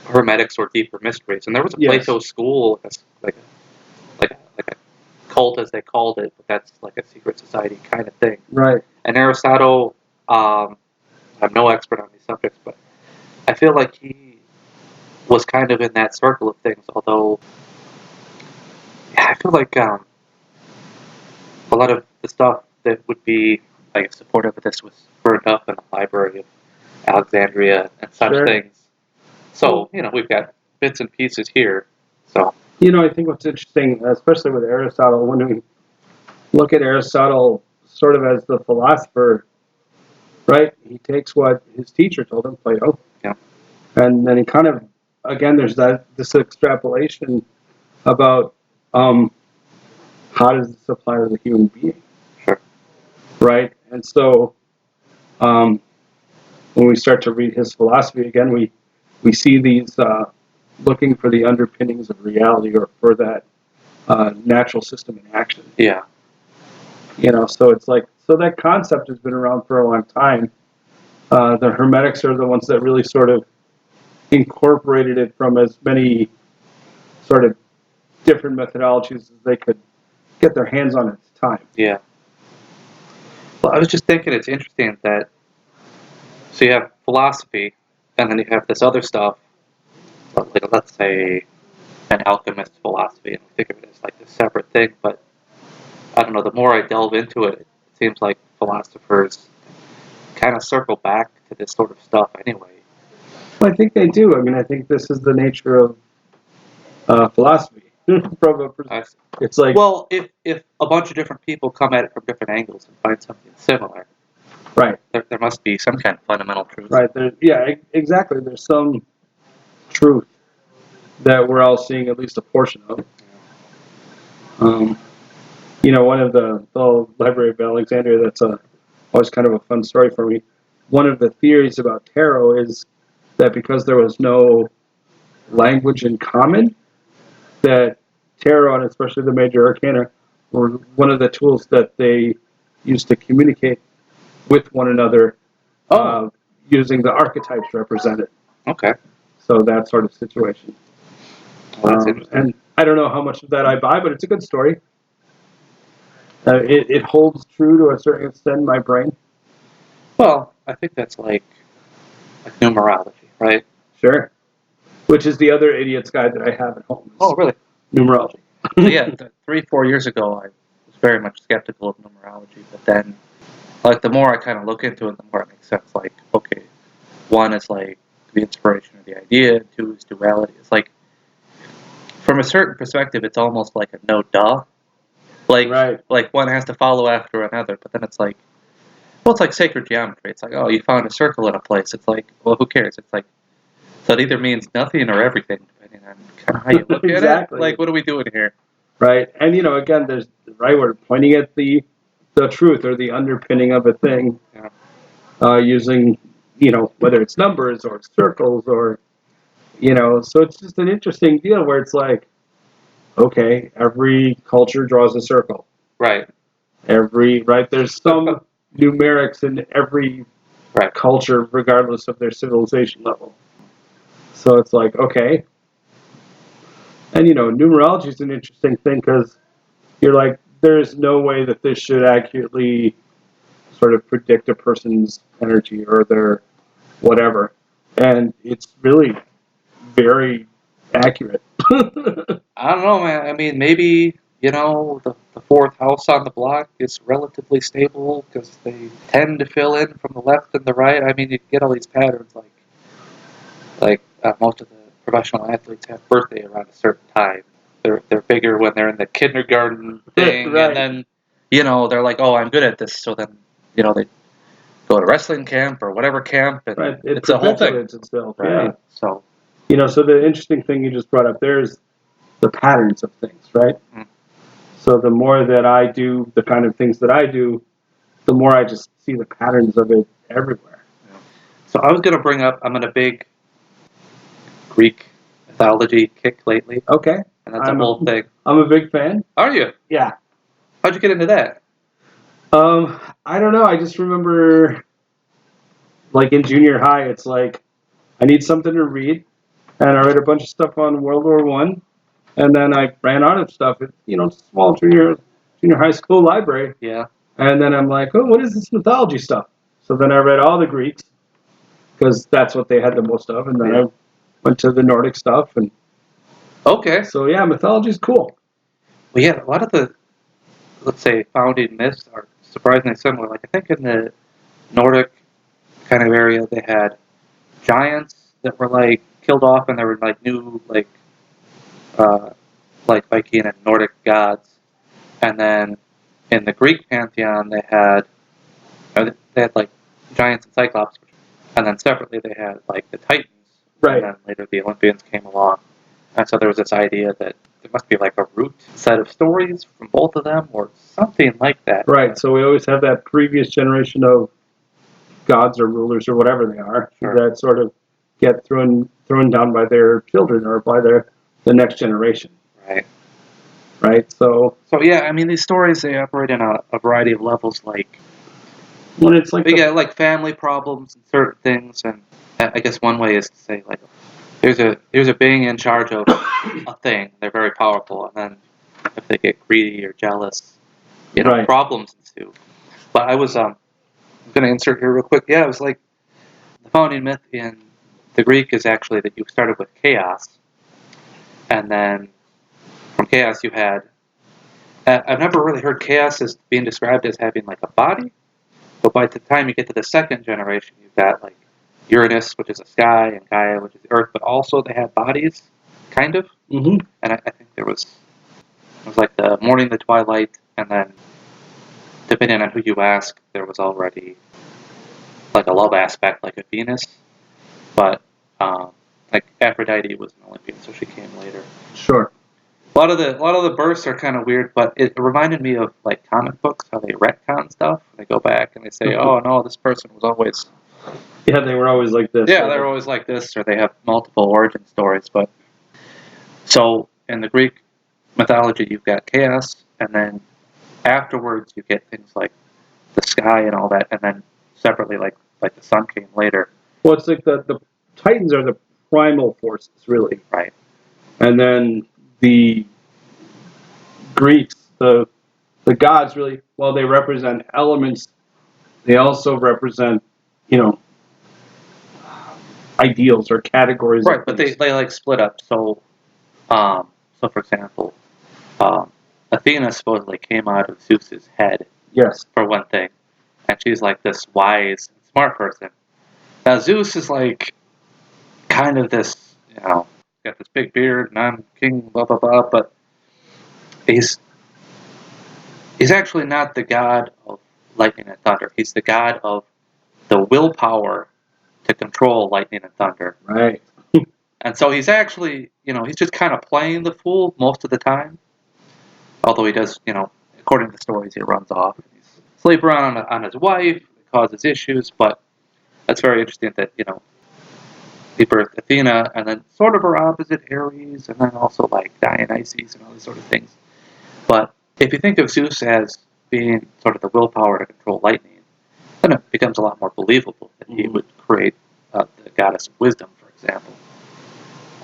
hermetics or deeper mysteries. And there was a Yes. Plato school, like a cult as they called it, but that's like a secret society kind of thing. Right. And Aristotle, I'm no expert on these subjects, but I feel like he was kind of in that circle of things. Although, yeah, I feel like a lot of the stuff that would be, I guess, supportive of this was burned up in the Library of Alexandria and such Sure. things. So, we've got bits and pieces here. So, I think what's interesting, especially with Aristotle, when we look at Aristotle sort of as the philosopher, right? He takes what his teacher told him, Plato, yeah, and then he kind of, again, there's this extrapolation about how does this apply to the human being, sure. right? And so um, when we start to read his philosophy again, we see these looking for the underpinnings of reality or for that natural system in action. Yeah, So it's like, so that concept has been around for a long time. The Hermetics are the ones that really sort of incorporated it from as many sort of different methodologies as they could get their hands on at the time. yeah. Well, I was just thinking it's interesting that, so you have philosophy, and then you have this other stuff, like let's say an alchemist philosophy, and think of it as like this separate thing, but I don't know, the more I delve into it, it seems like philosophers kind of circle back to this sort of stuff anyway. Well, I think they do. I mean, I think this is the nature of philosophy. It's like, Well, if a bunch of different people come at it from different angles and find something similar, right, there must be some kind of fundamental truth. right. Exactly. There's some truth that we're all seeing at least a portion of. One of the Library of Alexandria, that's always kind of a fun story for me. One of the theories about tarot is that because there was no language in common, that tarot, and especially the major arcana, were one of the tools that they used to communicate with one another using the archetypes represented. Okay. So that sort of situation. Well, that's interesting. And I don't know how much of that I buy, but it's a good story. It holds true to a certain extent in my brain. Well, I think that's like numerology, right? Sure. Which is the other idiot's guide that I have at home. Oh, really? Numerology. So yeah, 3-4 years ago, I was very much skeptical of numerology, but then, like, the more I kind of look into it, the more it makes sense. Like, okay, one is like the inspiration of the idea, two is duality. It's like, from a certain perspective, it's almost like a no duh. Like, right. Like one has to follow after another, but then it's like, well, it's like sacred geometry. It's like, oh, you found a circle in a place. It's like, well, who cares? It's like, so it either means nothing or everything, depending on kind of how you look exactly. at it. Like, what are we doing here? Right. And, again, there's, right, we're pointing at the truth or the underpinning of a thing using, whether it's numbers or circles or, so it's just an interesting deal where it's like, okay, every culture draws a circle. Right. There's some numerics in every culture, regardless of their civilization level. So it's like, okay. And, numerology is an interesting thing because you're like, there's no way that this should accurately sort of predict a person's energy or their whatever. And it's really very accurate. I don't know, man. I mean, maybe, the fourth house on the block is relatively stable because they tend to fill in from the left and the right. I mean, you get all these patterns like most of the professional athletes have birthday around a certain time. They're bigger when they're in the kindergarten thing, Right. and then they're like, oh, I'm good at this. So then they go to wrestling camp or whatever camp, and Right. it's a whole thing. Itself. Right. Yeah. So so the interesting thing you just brought up there is the patterns of things, right? Mm. So the more that I do the kind of things that I do, the more I just see the patterns of it everywhere. Yeah. So I was going to bring up, I'm in a big Greek mythology kick lately. Okay. And that's a whole thing. I'm a big fan. Are you? Yeah. How'd you get into that? I don't know. I just remember, like in junior high, it's like I need something to read, and I read a bunch of stuff on World War One, and then I ran out of stuff at small junior high school library. Yeah. And then I'm like, oh, what is this mythology stuff? So then I read all the Greeks because that's what they had the most of, and then I went to the Nordic stuff, and okay. So yeah, mythology is cool. Well, yeah, a lot of the, let's say, founding myths are surprisingly similar. Like, I think in the Nordic kind of area, they had giants that were, like, killed off, and there were, like, new, like Viking and Nordic gods. And then in the Greek pantheon, they had, like, giants and cyclops. And then separately, they had, like, the Titans. Right. And then later the Olympians came along. And so there was this idea that there must be like a root set of stories from both of them or something like that. Right. So we always have that previous generation of gods or rulers or whatever they are that sort of get thrown down by their children or by the next generation. Right. Right. So yeah, I mean, these stories, they operate in a variety of levels, like when it's like like family problems and certain things, and I guess one way is to say, like, there's a being in charge of a thing. They're very powerful, and then if they get greedy or jealous, problems ensue. But I was going to insert here real quick. Yeah, it was like the founding myth in the Greek is actually that you started with chaos, and then from chaos you had. I've never really heard chaos as being described as having like a body, But by the time you get to the second generation, you've got like Uranus, which is a sky, and Gaia, which is the earth. But also they have bodies, kind of. Mm-hmm. And I think it was like the morning, the twilight, and then depending on who you ask, there was already like a love aspect, like a Venus. But like Aphrodite was an Olympian, so she came later. Sure. A lot of the births are kind of weird, but it reminded me of like comic books, how they retcon stuff. They go back and they say, "Oh no, this person was always." Yeah, they were always like this. Yeah, they're always like this, or they have multiple origin stories. But so in the Greek mythology, you've got chaos, and then afterwards you get things like the sky and all that, and then separately, like the sun came later. Well, it's like the Titans are the primal forces, really. Right. And then the Greeks, the gods, really, while they represent elements, they also represent, you know, ideals or categories. Right, but they like split up. So for example, Athena supposedly came out of Zeus's head. Yes. For one thing, and she's like this wise, smart person. Now Zeus is like kind of this, got this big beard, and I'm king, blah blah blah. But he's actually not the god of lightning and thunder. He's the god of the willpower to control lightning and thunder. Right. And so he's actually, he's just kind of playing the fool most of the time. Although he does, according to the stories, he runs off. He's sleep around on his wife, it causes issues. But that's very interesting that, he birthed Athena, and then sort of her opposite Ares, and then also like Dionysus and all these sort of things. But if you think of Zeus as being sort of the willpower to control lightning, then it becomes a lot more believable that he would create the goddess of wisdom, for example.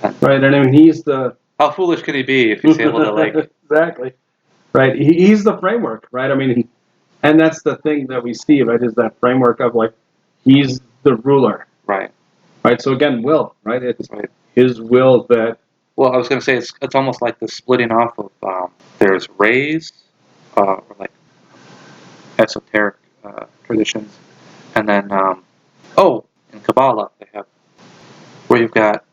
And right, and I mean, he's the... How foolish can he be if he's able to, like... Exactly. Right, he's the framework, right? I mean, and that's the thing that we see, right, is that framework of, like, he's the ruler. Right. Right, so again, will, right? It's right. His will that... Well, I was going to say, it's almost like the splitting off of, there's rays, or like esoteric traditions, and then, in Kabbalah, they have, where you've got,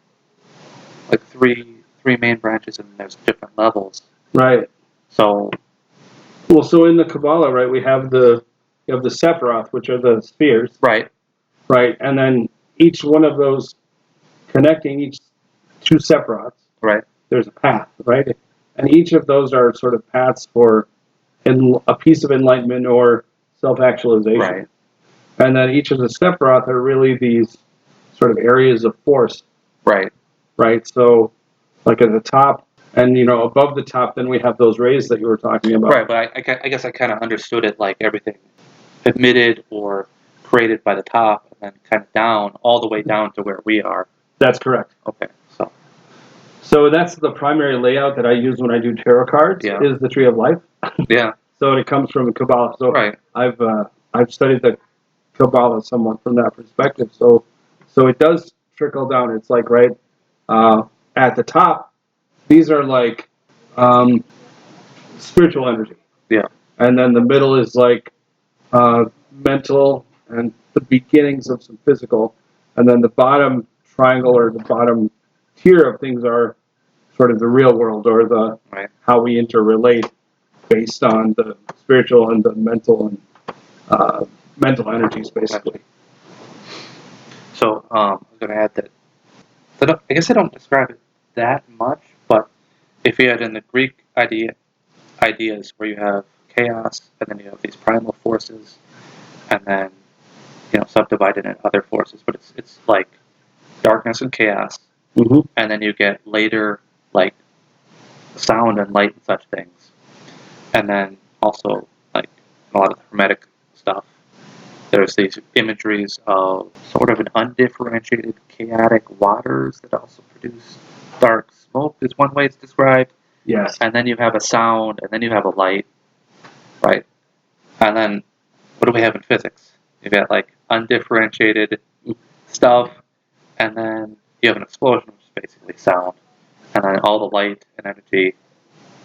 like, three main branches, and there's different levels. Right. So... Well, so in the Kabbalah, right, we have the Sephiroth, which are the spheres. Right. Right, and then each one of those connecting each two Sephiroths. Right. There's a path, right? And each of those are sort of paths for a piece of enlightenment or self-actualization. Right. And then each of the Sephiroth are really these sort of areas of force. Right. Right, so like at the top, and above the top, then we have those rays that you were talking about. Right, but I guess I kind of understood it like everything admitted or created by the top, and then kind of down, all the way down to where we are. That's correct. Okay, so that's the primary layout that I use when I do tarot cards. Yeah. Is the Tree of Life. Yeah. So it comes from Kabbalah. So right. I've studied the Kabbalah somewhat from that perspective. So it does trickle down. It's like at the top, these are like spiritual energy. Yeah. And then the middle is like mental and the beginnings of some physical. And then the bottom triangle or the bottom tier of things are sort of the real world or the right. how we interrelate based on the spiritual and the mental and mental energies, basically. So I was going to add that I guess I don't describe it that much, but if you had in the Greek ideas where you have chaos, and then you have these primal forces, and then subdivided into other forces, but it's like darkness and chaos, and then you get later like sound and light and such things, and then also like a lot of the Hermetic stuff. There's these imageries of sort of an undifferentiated, chaotic waters that also produce dark smoke, is one way it's described. Yes. And then you have a sound, and then you have a light, right? And then what do we have in physics? You've got like undifferentiated stuff, and then you have an explosion, which is basically sound. And then all the light and energy,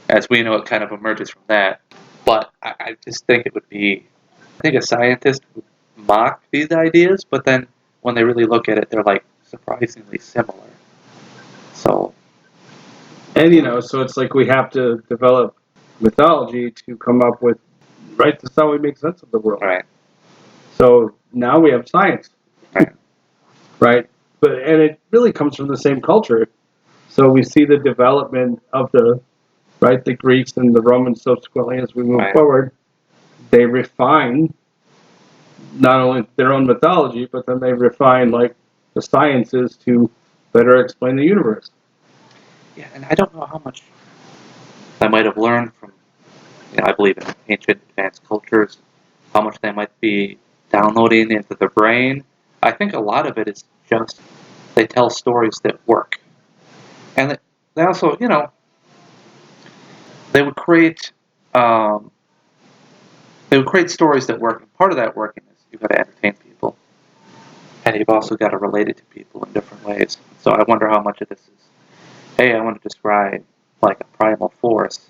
as we know it, kind of emerges from that. But I just think it would be, I think a scientist would mock these ideas, but then when they really look at it, they're like surprisingly similar. So, And so it's like we have to develop mythology to come up with, right? That's how we make sense of the world. right, So now we have science, right, right? And it really comes from the same culture. So we see the development of the Greeks and the Romans subsequently as we move right. forward. They refine not only their own mythology, but then they refine like the sciences to better explain the universe. Yeah, and I don't know how much I might have learned from, I believe in ancient advanced cultures, how much they might be downloading into the brain. I think a lot of it is just they tell stories that work. And they also, they would create um, stories that work. And part of that working is you've got to entertain people, and you've also got to relate it to people in different ways. So I wonder how much of this is, hey, I want to describe like a primal force.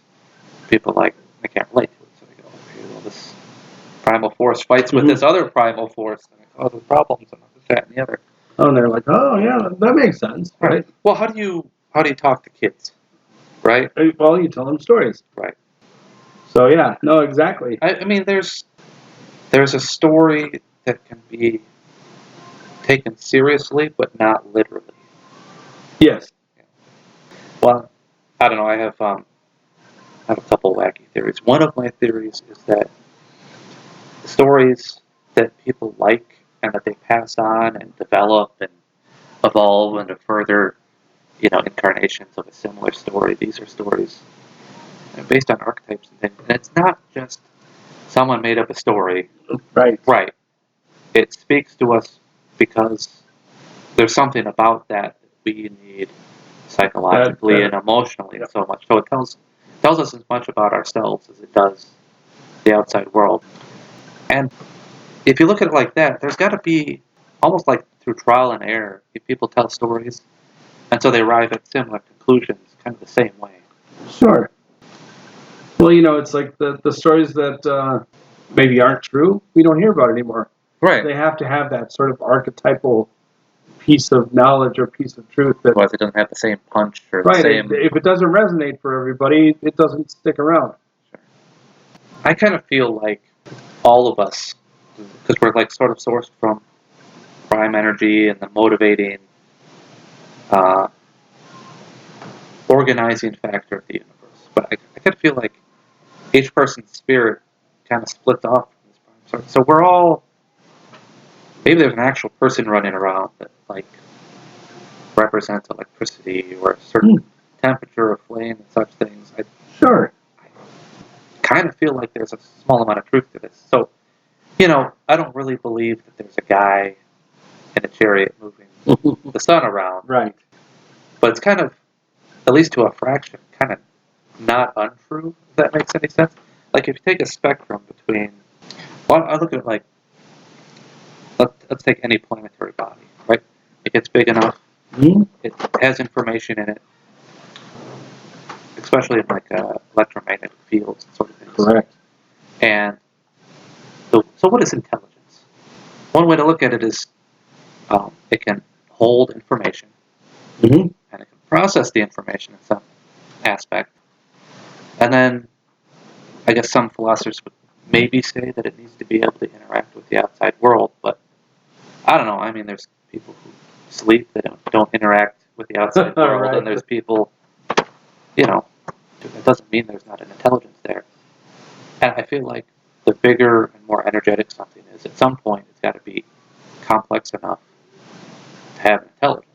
People like they can't relate to it, so they go, okay, well this primal force fights with this other primal force, and it causes problems and this, that, and the other. Oh, and they're like, oh yeah, that makes sense, right? Well, how do you talk to kids, right? Well, you tell them stories. Right. So yeah, no, exactly. I mean, there's a story that can be taken seriously, but not literally. Yes. Well, I don't know. I have a couple wacky theories. One of my theories is that the stories that people like and that they pass on and develop and evolve into further, incarnations of a similar story. These are stories based on archetypes and things. And it's not just someone made up a story. Right. Right. It speaks to us because there's something about that we need psychologically and emotionally so much. So it tells us as much about ourselves as it does the outside world. And if you look at it like that, there's got to be almost like through trial and error, if people tell stories, and so they arrive at similar conclusions, kind of the same way. Sure. Well, it's like the stories that maybe aren't true, we don't hear about anymore. Right. They have to have that sort of archetypal piece of knowledge or piece of truth that. Otherwise, it doesn't have the same punch or right. the same. If it doesn't resonate for everybody, it doesn't stick around. Sure. I kind of feel like all of us, because we're like sort of sourced from prime energy and the motivating, organizing factor of the universe. But I kind of feel like each person's spirit kind of splits off from this prime source. So we're all, maybe there's an actual person running around that like represents electricity or a certain temperature of flame and such things. Sure. I kind of feel like there's a small amount of truth to this. So, I don't really believe that there's a guy in a chariot moving the sun around. Right. But it's kind of, at least to a fraction, kind of not untrue, if that makes any sense. Like if you take a spectrum between, well, I look at it like, let's take any planetary body, right? It gets big enough, it has information in it, especially in like electromagnetic fields and sort of things. Correct. And so what is intelligence? One way to look at it is it can hold information, and it can process the information in some aspect. And then I guess some philosophers would maybe say that it needs to be able to interact with the outside world, but I don't know. I mean, there's people who sleep that don't interact with the outside world, right. And there's people, it doesn't mean there's not an intelligence there. And I feel like the bigger and more energetic something is, at some point it's got to be complex enough to have an intelligence.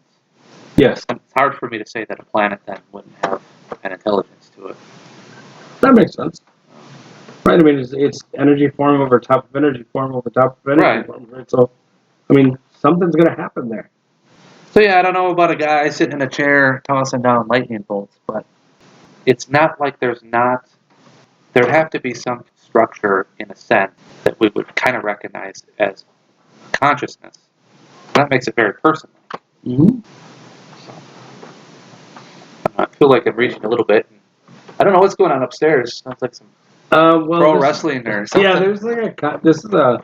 Yes. And it's hard for me to say that a planet then wouldn't have an intelligence to it. That makes sense. Right. I mean, it's energy form over top of energy form over top of energy form. Right. So, I mean, something's going to happen there. So yeah, I don't know about a guy sitting in a chair tossing down lightning bolts, but it's not like there'd have to be some structure in a sense that we would kind of recognize as consciousness. That makes it very personal. So, I feel like I'm reaching a little bit. I don't know what's going on upstairs. Sounds like some pro wrestling or something. Yeah, there's like this is a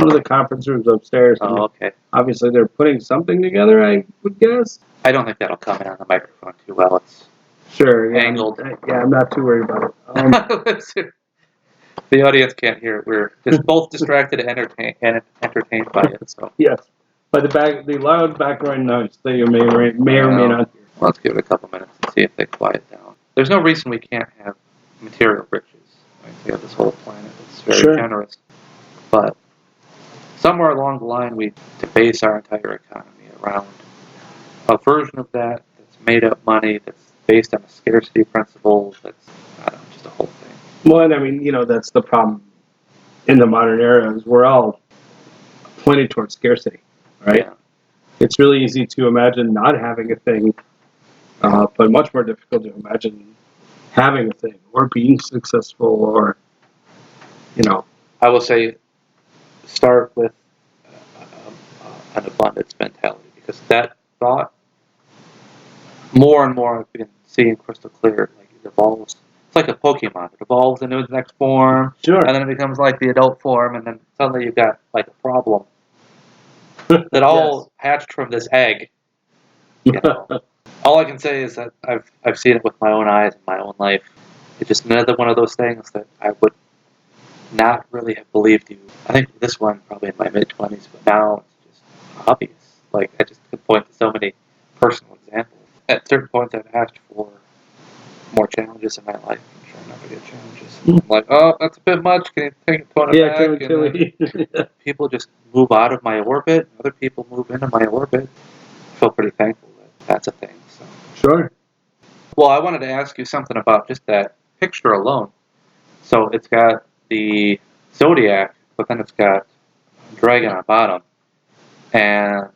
one of the conference rooms upstairs. And Oh, okay. obviously, they're putting something together, I would guess. I don't think that'll come in on the microphone too well. It's Sure, yeah. angled. I'm not too worried about it. The audience can't hear it. We're just both distracted and entertained by it. So Yes, by the loud background noise that you may or may not hear. let's give it a couple minutes and see if they quiet down. There's no reason we can't have material riches. Right? We have this whole planet that's very generous, but somewhere along the line we debase our entire economy around a version of that that's made up money, that's based on a scarcity principle, that's I don't know, just a whole thing. Well, and I mean, that's the problem in the modern era is we're all pointed towards scarcity, right? Yeah. It's really easy to imagine not having a thing, but much more difficult to imagine having a thing or being successful or, I will say, start with an abundance mentality because that thought, more and more, I've been seeing crystal clear. Like it evolves. It's like a Pokemon. It evolves into its next form, Sure. and then it becomes like the adult form, and then suddenly you've got like a problem that all hatched from this egg. All I can say is that I've seen it with my own eyes in my own life. It's just another one of those things that I would not really have believed you. I think this one probably in my mid-20s, but now it's just obvious. Like I just could point to so many personal examples. At certain points, I've asked for more challenges in my life. I'm sure I never get challenges. I'm like, oh, that's a bit much. Can you take it back? And then people just move out of my orbit. Other people move into my orbit. I feel pretty thankful that that's a thing. So. Sure. Well, I wanted to ask you something about just that picture alone. So it's got the zodiac, but then it's got a dragon on bottom. And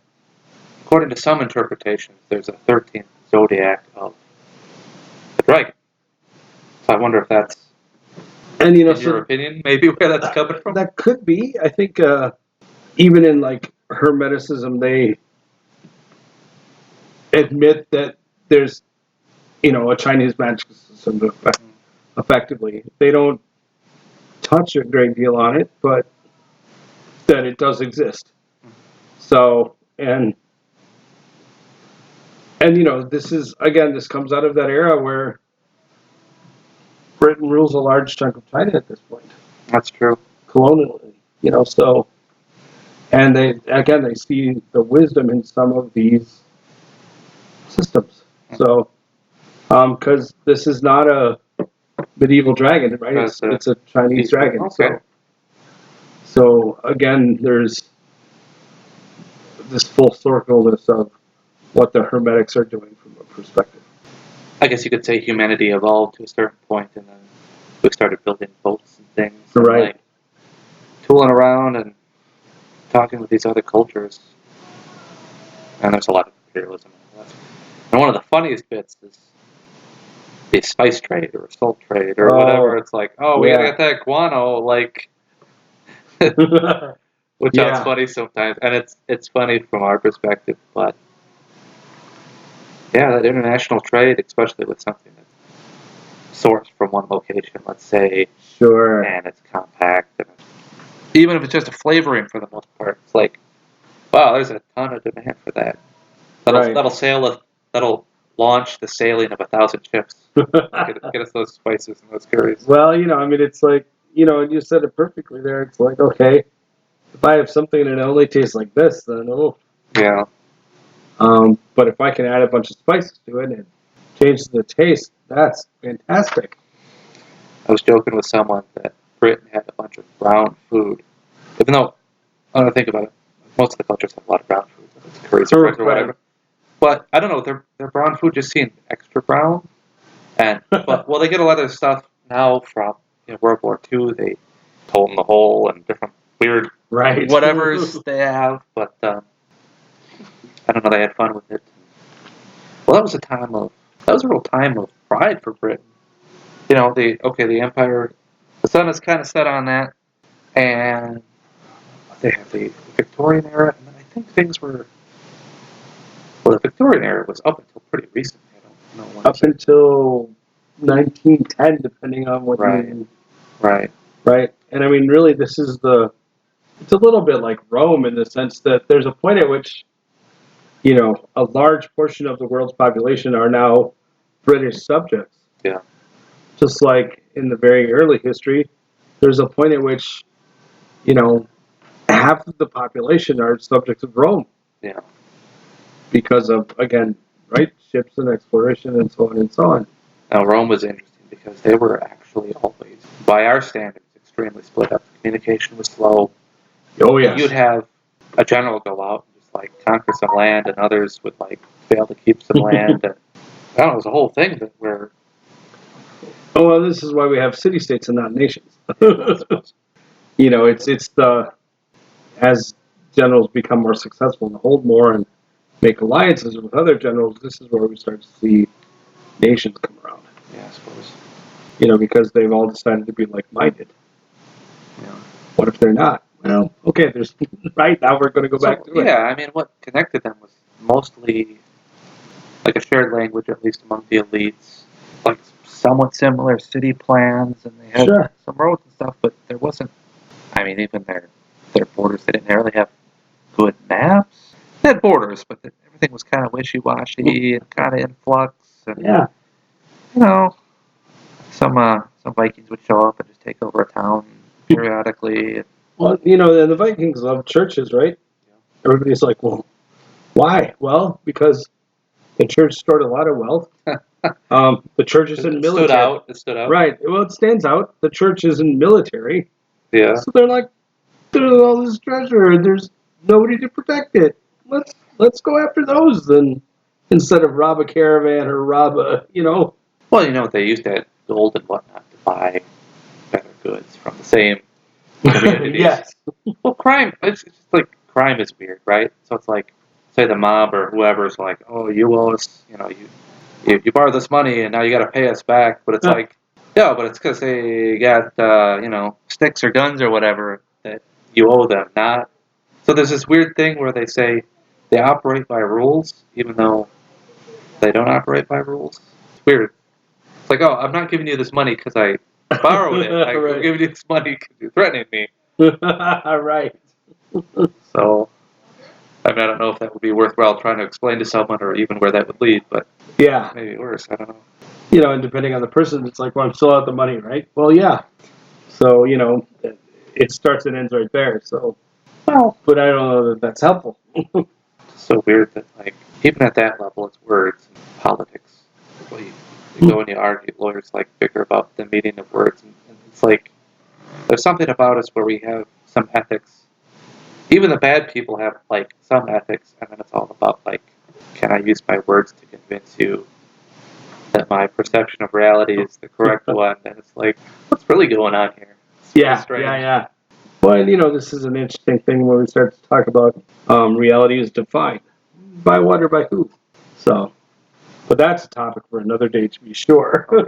according to some interpretations, there's a 13th zodiac of the dragon. So I wonder if that's, and in your opinion, maybe where that's coming from? That could be. I think even in like Hermeticism, they admit that there's, a Chinese magic system effectively. They don't touch a great deal on it, but that it does exist. So, and this comes out of that era where Britain rules a large chunk of China at this point. That's true. Colonially, so, and they see the wisdom in some of these systems. So, because this is not a medieval dragon, right? It's a Chinese dragon. Okay. So again, there's this full circleness of what the Hermetics are doing from a perspective. I guess you could say humanity evolved to a certain point, and then we started building boats and things. Right. And, like, tooling around and talking with these other cultures. And there's a lot of imperialism in that. And one of the funniest bits is the spice trade or salt trade or whatever. It's like, we gotta get that guano, like, which sounds funny sometimes, and it's funny from our perspective, but yeah, that international trade, especially with something that's sourced from one location, let's say, sure, and it's compact, and even if it's just a flavoring for the most part, it's like, wow, there's a ton of demand for that. That'll launch the sailing of 1,000 ships. Get us those spices and those curries. Well, it's like, you said it perfectly there. It's like, okay, if I have something and it only tastes like this, then yeah. But if I can add a bunch of spices to it and change the taste, that's fantastic. I was joking with someone that Britain had a bunch of brown food, even though I don't think about it, most of the cultures have a lot of brown food, whether it's curries or fries or whatever. But I don't know, their brown food just seemed extra brown. But they get a lot of stuff now from World War II. They told in the hole and different weird whatevers they have. But I don't know. They had fun with it. Well, that was a real time of pride for Britain. The empire, the sun is kind of set on that, and they have the Victorian era, and I think things were. Well, the Victorian era was up until pretty recently. I don't know when. Up until 1910, depending on what you mean. Right. Right. And I mean, really, this is the it's a little bit like Rome in the sense that there's a point at which, a large portion of the world's population are now British subjects. Yeah. Just like in the very early history, there's a point at which, half of the population are subjects of Rome. Yeah. Because of, again, right, ships and exploration and so on and so on. Now, Rome was interesting because they were actually always, by our standards, extremely split up. Communication was slow. Oh, yes. You'd have a general go out and just conquer some land, and others would fail to keep some land. And I don't know, it was a whole thing where. Oh, well, this is why we have city-states and not nations. It's the as generals become more successful and hold more and make alliances with other generals, this is where we start to see nations come around. Yeah, I suppose. Because they've all decided to be like-minded. Yeah. What if they're not? Well, okay, there's right now we're going to go back to it. Yeah, I mean, what connected them was mostly a shared language, at least among the elites, somewhat similar city plans, and they had some roads and stuff, but there wasn't. I mean, even their borders, they didn't really have good maps. They had borders, but everything was kind of wishy-washy and kind of in flux. And, some Vikings would show up and just take over a town periodically. Well, the Vikings loved churches, right? Yeah. Everybody's like, well, why? Well, because the church stored a lot of wealth. The church isn't military. It stood out. Right. Well, it stands out. The church isn't military. Yeah. So they're like, there's all this treasure and there's nobody to protect it. Let's go after those then, instead of rob a caravan or rob a. Well, they used that gold and whatnot to buy better goods from the same communities. Yes. Well, crime. It's just crime is weird, right? So it's say the mob or whoever's oh, you owe us, you borrowed this money and now you got to pay us back. But it's yeah, but it's because they got sticks or guns or whatever that you owe them, not. So there's this weird thing where they say they operate by rules, even though they don't operate by rules. It's weird. It's oh, I'm not giving you this money because I borrowed it. I'm giving you this money because you're threatening me. Right. So, I mean, I don't know if that would be worthwhile trying to explain to someone or even where that would lead, but yeah, maybe worse. I don't know. And depending on the person, it's well, I'm still out the money, right? Well, yeah. So, it starts and ends right there. So, well, but I don't know that that's helpful. It's so weird that, even at that level, it's words and politics. You go and you argue, lawyers bicker about the meaning of words, and it's there's something about us where we have some ethics. Even the bad people have some ethics, and then it's all about can I use my words to convince you that my perception of reality is the correct one? And it's what's really going on here? Yeah. Well, this is an interesting thing when we start to talk about reality is defined by what or by who. So, but that's a topic for another day to be sure. Okay.